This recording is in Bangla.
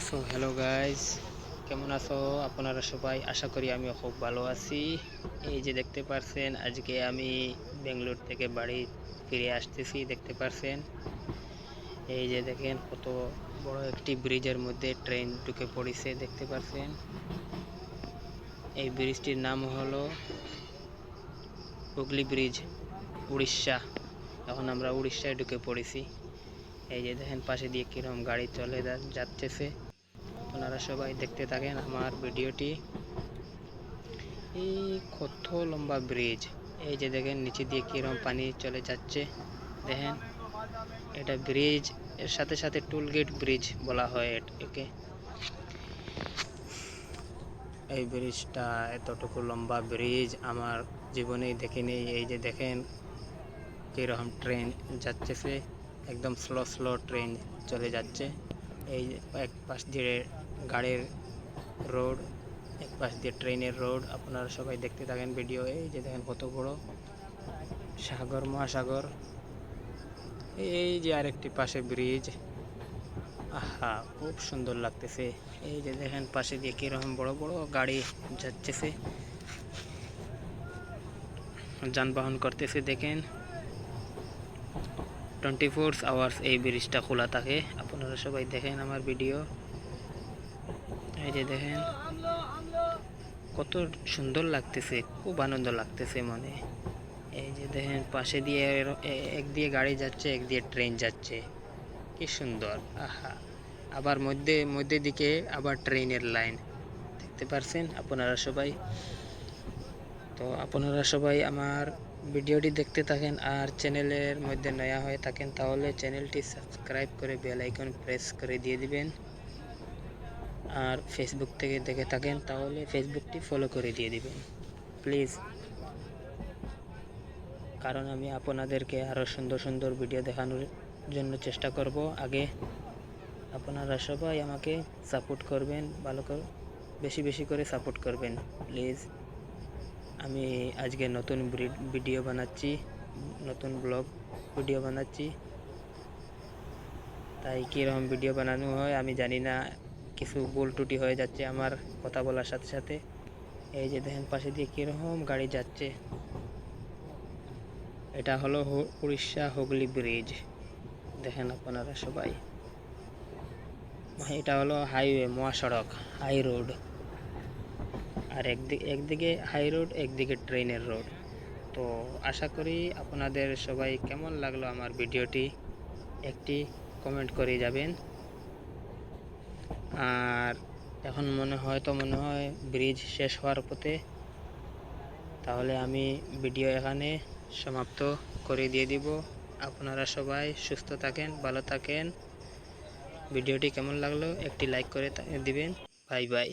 সো হ্যালো গাইজ, কেমন আছো আপনারা সবাই? আশা করি আমিও খুব ভালো আছি। এই যে দেখতে পারছেন, আজকে আমি বেঙ্গালুরু থেকে বাড়ি ফিরে আসতেছি। দেখতে পারছেন, এই যে দেখেন কত বড় একটি ব্রিজের মধ্যে ট্রেন ঢুকে পড়েছে। দেখতে পারছেন, এই ব্রিজটির নাম হলো হুগলি ব্রিজ, উড়িষ্যা। এখন আমরা উড়িষ্যায় ঢুকে পড়েছি। এই যে দেখেন পাশে দিয়ে কিরকম গাড়ি চলে যাচ্ছে। আপনারা সবাই দেখতে থাকেন আমার ভিডিওটি। এই কত লম্বা ব্রিজ, এই যে দেখেন নিচে দিয়ে কিরকম পানি চলে যাচ্ছে। দেখেন, এটা ব্রিজ, এর সাথে সাথে টুলগেট ব্রিজ বলা হয় একে। এই ব্রিজটা এতটুকু লম্বা ব্রিজ আমার জীবনেই দেখিনি। এই যে দেখেন কিরকম ট্রেন যাচ্ছে, একদম স্লো ট্রেন চলে যাচ্ছে। এই এক পাশ দিয়ে গাড়ির রোড, এক পাশ দিয়ে ট্রেনের রোড। আপনারা সবাই দেখতে থাকেন ভিডিও। এই যে দেখেন কত বড় সাগর, মহাসাগর। এই যে আরেকটি পাশে ব্রিজ, আহা খুব সুন্দর লাগতেছে। এই যে দেখেন পাশে দিয়ে কিরকম বড় বড় গাড়ি যাচ্ছে, যানবাহন করতেছে। দেখেন 24 আওয়ার্স এই ব্রিজটা খোলা থাকে। আপনারা সবাই দেখেন আমার ভিডিও। এই যে দেখেন কত সুন্দর লাগতেছে, খুব আনন্দ লাগতেছে মনে। এই যে দেখেন পাশে দিয়ে এক দিয়ে গাড়ি যাচ্ছে, এক দিয়ে ট্রেন যাচ্ছে, কি সুন্দর। আহা, আবার মধ্যে দিকে আবার ট্রেনের লাইন। দেখতে পারছেন আপনারা সবাই? তো আপনারা সবাই আমার ভিডিওটি দেখতে থাকেন, আর চ্যানেলের মধ্যে নয়া হয়ে থাকেন তাহলে চ্যানেলটি সাবস্ক্রাইব করে বেল আইকন প্রেস করে দিয়ে দিবেন। আর ফেসবুক থেকে দেখে থাকেন তাহলে ফেসবুকটি ফলো করে দিয়ে দিবেন প্লিজ, কারণ আমি আপনাদেরকে আরও সুন্দর ভিডিও দেখানোর জন্য চেষ্টা করব। আগে আপনারা সবাই আমাকে সাপোর্ট করবেন, ভালো করে বেশি করে সাপোর্ট করবেন প্লিজ। আমি আজকে নতুন ভিডিও বানাচ্ছি, নতুন ব্লগ ভিডিও বানাচ্ছি। তাই কীরকম ভিডিও বানানো হয় আমি জানি না, কিছু ভুল ত্রুটি হয়ে যাচ্ছে আমার কথা বলার সাথে সাথে। এই যে দেখেন পাশে দিয়ে কীরকম গাড়ি যাচ্ছে, এটা হলো উড়িষ্যা হুগলি ব্রিজ। দেখেন আপনারা সবাই, এটা হলো হাইওয়ে, মহাসড়ক, হাই রোড। আর একদিকে হাই রোড, একদিকে ট্রেনের রোড। তো আশা করি আপনাদের সবাই কেমন লাগলো আমার ভিডিওটি, একটি কমেন্ট করে যাবেন। আর এখন মনে হয় ব্রিজ শেষ হওয়ার পথে। তাহলে আমি ভিডিও এখানে সমাপ্ত করে দিয়ে দিব। আপনারা সবাই সুস্থ থাকেন, ভালো থাকেন। ভিডিওটি কেমন লাগলো একটি লাইক করে দিবেন। Bye bye.